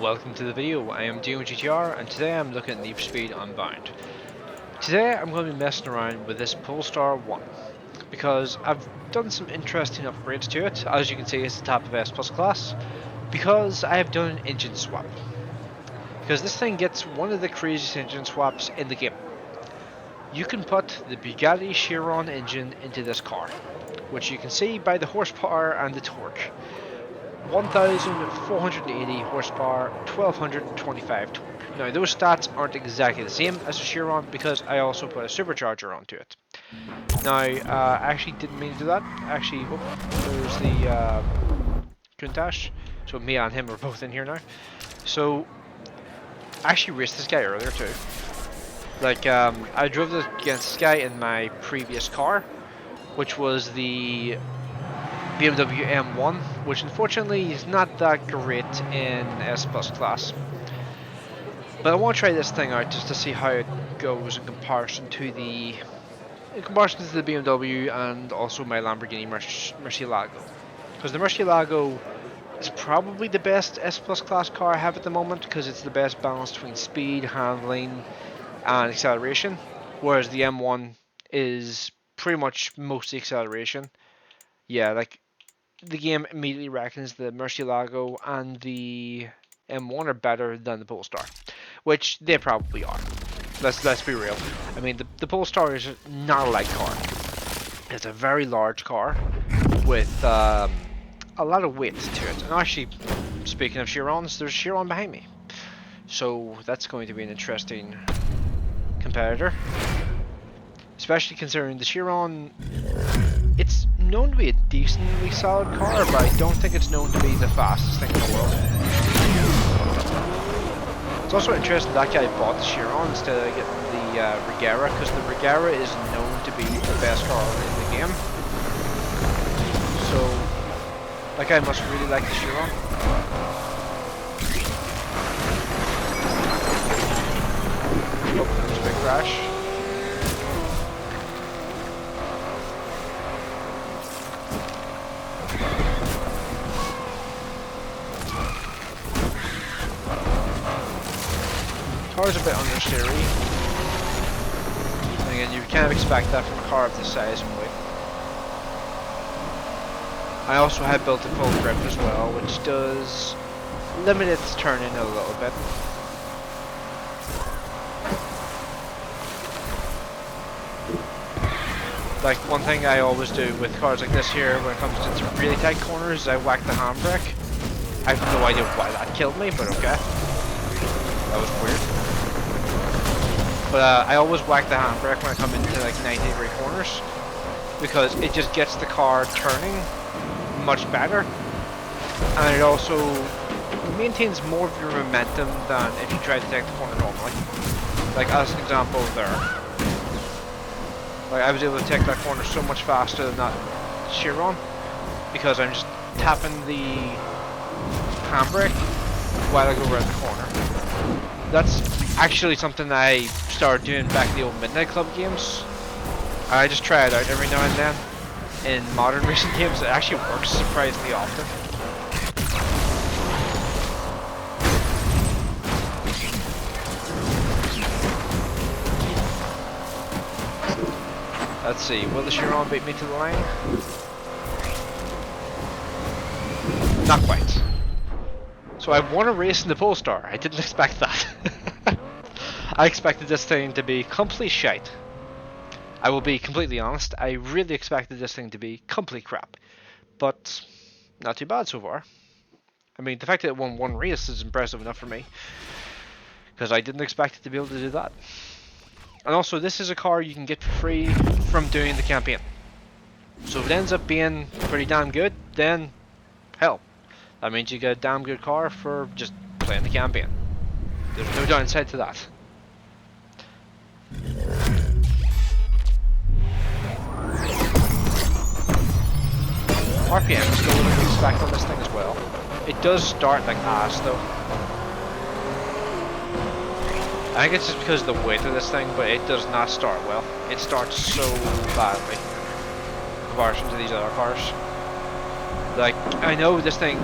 welcome to the video. I am Doing GTR and today I'm looking at Need for Speed Unbound. Today I'm going to be messing around with this Polestar 1 because I've done some interesting upgrades to it. As you can see, it's the top of S Plus class because I have done an engine swap. Because this thing gets one of the craziest engine swaps in the game. You can put the Bugatti Chiron engine into this car, which you can see by the horsepower and the torque. 1480 horsepower, 1225 torque. Now those stats aren't exactly the same as the Chiron because I also put a supercharger onto it. Now I actually didn't mean to do that. Actually, there's the Countach. So me and him are both in here now. So I actually raced this guy earlier too. Like I drove against this guy in my previous car, which was the BMW M1, which unfortunately is not that great in S Plus class. But I want to try this thing out just to see how it goes in comparison to the BMW and also my Lamborghini Murcielago. Because the Murcielago is probably the best S Plus class car I have at the moment because it's the best balance between speed, handling, and acceleration. Whereas the M1 is pretty much mostly acceleration. Yeah, like the game immediately reckons the Murcielago and the M1 are better than the Polestar, which they probably are. Let's be real. I mean, the Polestar is not a light car. It's a very large car with a lot of weight to it. And actually, speaking of Chirons, there's a Chiron behind me, so that's going to be an interesting competitor, especially considering the Chiron. It's known to be a decently solid car, but I don't think it's known to be the fastest thing in the world. It's also interesting that guy bought the Chiron instead of getting the Regera, because the Regera is known to be the best car in the game. So, that guy must really like the Chiron. Oh, there's a big crash. Car's a bit understeery. And again, you can't expect that from a car of this size and weight. I also have built a full grip as well, which does limit its turning a little bit. Like, one thing I always do with cars like this here, when it comes to really tight corners, is I whack the handbrake. I have no idea why that killed me, but okay. That was weird. But I always whack the handbrake when I come into like 90-degree corners because it just gets the car turning much better, and it also maintains more of your momentum than if you try to take the corner normally. Like as an example there, like I was able to take that corner so much faster than that Chiron because I'm just tapping the handbrake while I go around the corner. That's actually something I started doing back in the old Midnight Club games. I just try it out every now and then. In modern racing games, it actually works surprisingly often. Let's see, will the Chiron beat me to the line? Not quite. So I won a race in the Polestar. I didn't expect that. I expected this thing to be complete shite. I will be completely honest, I really expected this thing to be complete crap. But not too bad so far. I mean, the fact that it won one race is impressive enough for me, because I didn't expect it to be able to do that. And also, this is a car you can get for free from doing the campaign. So if it ends up being pretty damn good, then hell, that means you get a damn good car for just playing the campaign. There's no downside to that. RPM is still what I expect on this thing as well. It does start like ass though. I think it's just because of the weight of this thing, but it does not start well. It starts so badly in comparison to these other cars. Like, I know this thing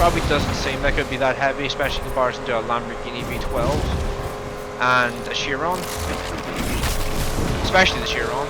probably doesn't seem like it would be that heavy, especially in comparison to a Lamborghini V12 and a Chiron, especially the Chiron.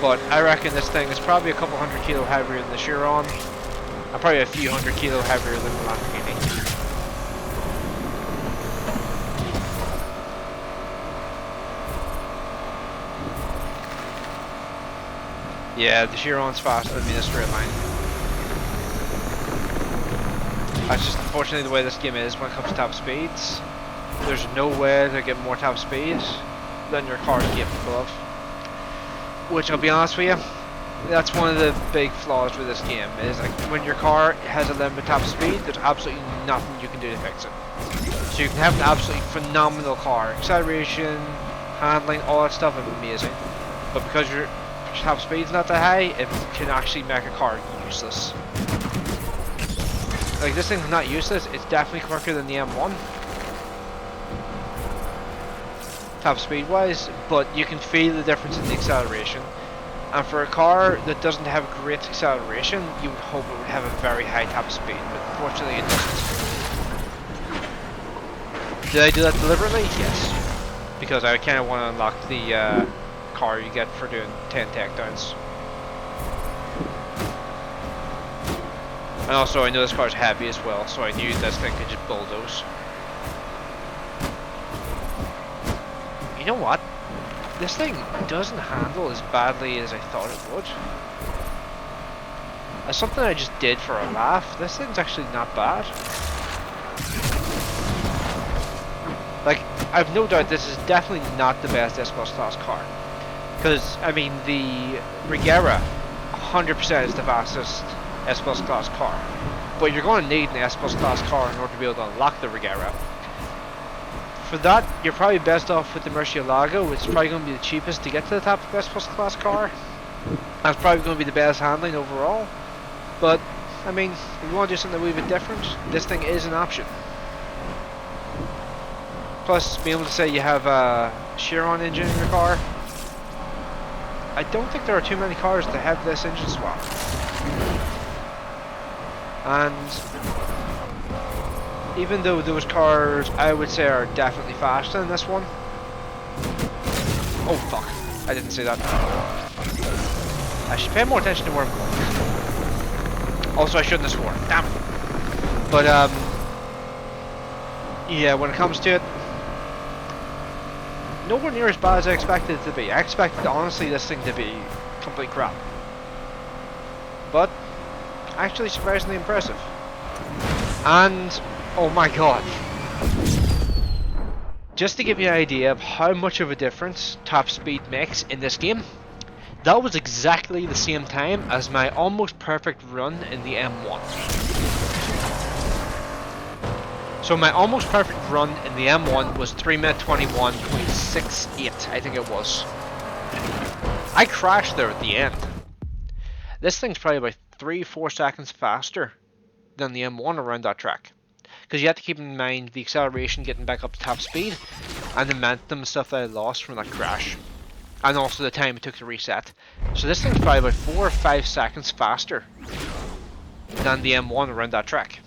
But I reckon this thing is probably a couple hundred kilo heavier than the Chiron, and probably a few hundred kilo heavier than the Lamborghini. Yeah, the Chiron's faster than me in a straight line. That's just unfortunately the way this game is when it comes to top speeds. There's no way to get more top speed than your car is capable of. Which, I'll be honest with you, that's one of the big flaws with this game, is like when your car has a limited top speed, there's absolutely nothing you can do to fix it. So you can have an absolutely phenomenal car, acceleration, handling, all that stuff is amazing. But because your top speed's not that high, it can actually make a car useless. Like, this thing's not useless, it's definitely quicker than the M1. Top speed wise, but you can feel the difference in the acceleration. And for a car that doesn't have great acceleration, you would hope it would have a very high top speed, but unfortunately it doesn't. Did I do that deliberately? Yes. Because I kind of want to unlock the car you get for doing 10 takedowns. And also I know this car's heavy as well, so I knew this thing could just bulldoze. You know what? This thing doesn't handle as badly as I thought it would. As something I just did for a laugh, this thing's actually not bad. Like, I've no doubt this is definitely not the best S Plus class car. Because, I mean, the Regera 100% is the fastest S Plus class car. But you're going to need an S Plus class car in order to be able to unlock the Regera. For that, you're probably best off with the Murcielago, which is probably going to be the cheapest to get to the top of the S Plus class car. That's probably going to be the best handling overall. But, I mean, if you want to do something a wee bit different, this thing is an option. Plus, being able to say you have a Chiron engine in your car. I don't think there are too many cars that have this engine swap. And even though those cars, I would say, are definitely faster than this one. Oh fuck, I didn't see that. I should pay more attention to where I'm going. Also, I shouldn't have sworn, damn it. But, yeah, when it comes to it, nowhere near as bad as I expected it to be. I expected, honestly, this thing to be complete crap. But, actually surprisingly impressive. And, oh my god. Just to give you an idea of how much of a difference top speed makes in this game, that was exactly the same time as my almost perfect run in the M1. So my almost perfect run in the M1 was 3:21.68, I think it was. I crashed there at the end. This thing's probably about 3-4 seconds faster than the M1 around that track. Because you have to keep in mind the acceleration getting back up to top speed, and the momentum stuff that I lost from that crash. And also the time it took to reset. So this thing's probably about 4 or 5 seconds faster than the M1 around that track.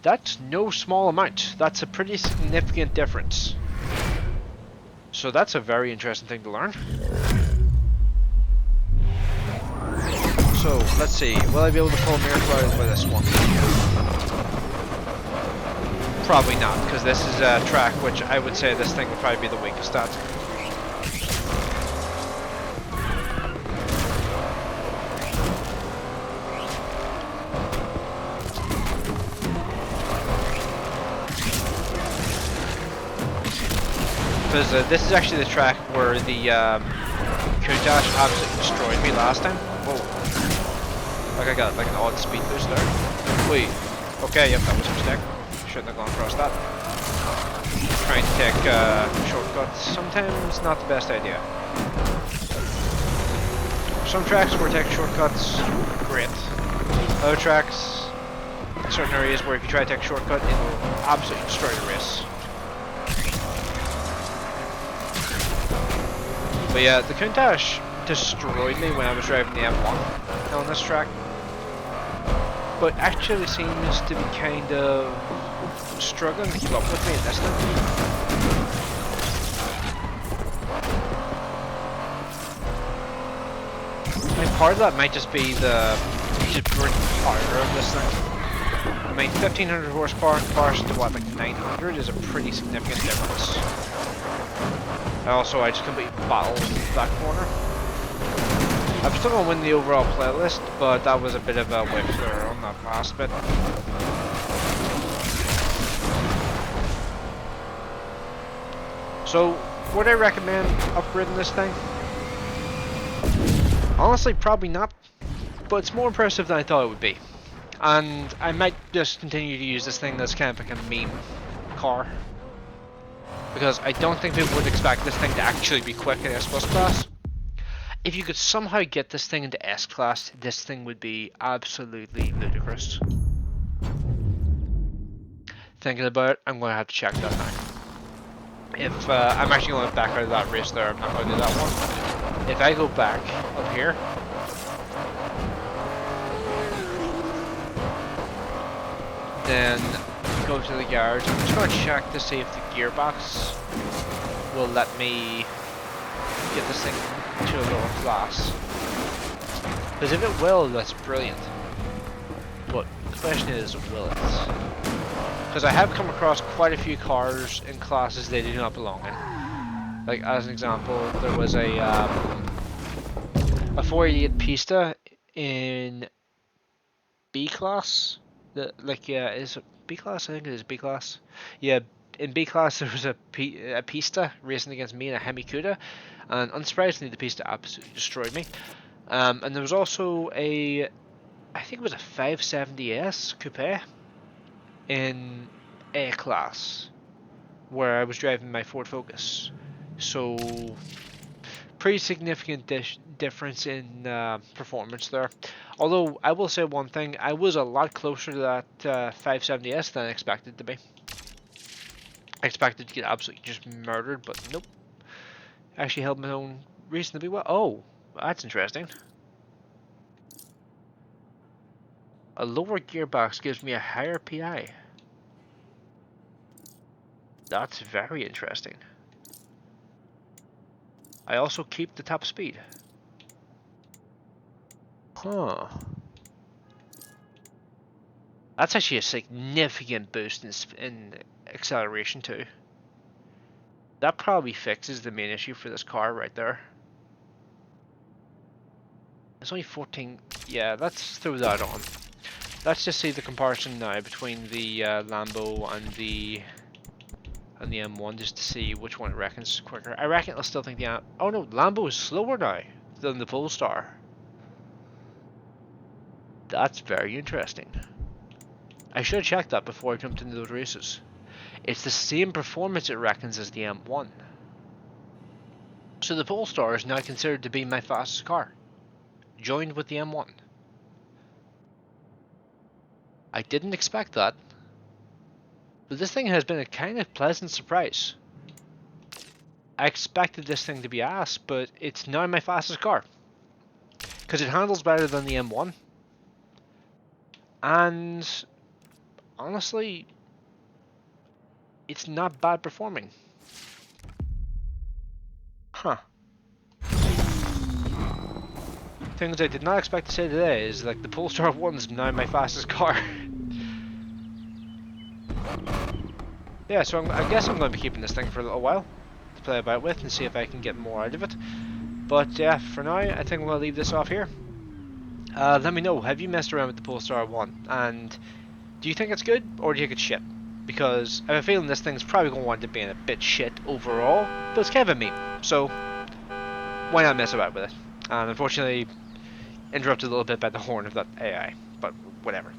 That's no small amount. That's a pretty significant difference. So that's a very interesting thing to learn. So, let's see. Will I be able to pull Miracle out with this one? Probably not, because this is a track which I would say this thing would probably be the weakest at. Because this is actually the track where the Countach absolutely destroyed me last time. Whoa. Like I got like an odd speed boost there. Wait. Okay, yep, that was a mistake. Shouldn't have gone across that. Trying to take shortcuts, sometimes not the best idea. Some tracks where taking shortcuts, great. Other tracks, certain areas where if you try to take a shortcut, it will absolutely destroy the race. But yeah, the Countach destroyed me when I was driving the M1 on this track. but actually seems to be kind of struggling to keep up with me in this thing. I mean, part of that might just be the brute power of this thing. I mean, 1500 horsepower comparison to what, like 900 is a pretty significant difference. And also, I just completely battled that corner. I'm still going to win the overall playlist, but that was a bit of a whiffler on that last bit. So, would I recommend upgrading this thing? Honestly, probably not, but it's more impressive than I thought it would be. And I might just continue to use this thing as kind of like a meme car. Because I don't think people would expect this thing to actually be quick in S Plus class. If you could somehow get this thing into S class, this thing would be absolutely ludicrous. Thinking about it, I'm going to have to check that now. If I'm actually going back out of that race there, I'm not going to do that one. If I go back up here, then go to the garage. I'm just going to check to see if the gearbox will let me get this thing to a lower class. Because if it will, that's brilliant. But the question is, will it? Because I have come across quite a few cars in classes they do not belong in. Like, as an example, there was a 488 Pista in B class. Is it B class? I think it is B class. Yeah, in B class there was a Pista racing against me in a Hemi Cuda, and unsurprisingly the Pista absolutely destroyed me. And there was also I think it was a 570S coupe in A class, where I was driving my Ford Focus. So, pretty significant difference in performance there. Although, I will say one thing, I was a lot closer to that 570S than I expected to be. I expected to get absolutely just murdered, but nope. Actually held my own reasonably well. Oh, that's interesting. A lower gearbox gives me a higher PI. That's very interesting. I also keep the top speed. Huh. That's actually a significant boost in acceleration too. That probably fixes the main issue for this car right there. It's only 14. Yeah, let's throw that on. Let's just see the comparison now between the Lambo and the M1, just to see which one it reckons quicker. I reckon I'll still think the oh no, Lambo is slower now than the Polestar. That's very interesting. I should have checked that before I jumped into those races. It's the same performance it reckons as the M1. So the Polestar is now considered to be my fastest car, joined with the M1. I didn't expect that, but this thing has been a kind of pleasant surprise. I expected this thing to be ass, but it's now my fastest car. Because it handles better than the M1. And honestly, it's not bad performing. Huh. Things I did not expect to say today is like the Polestar 1 is now my fastest car. Yeah, so I guess I'm going to be keeping this thing for a little while to play about with and see if I can get more out of it. But yeah, for now, I think I'm going to leave this off here. Let me know, have you messed around with the Polestar 1? And do you think it's good, or do you think it's shit? Because I have a feeling this thing's probably going to wind up being a bit shit overall, but it's kind of a meme, so why not mess about with it? And unfortunately, interrupted a little bit by the horn of that AI, but whatever.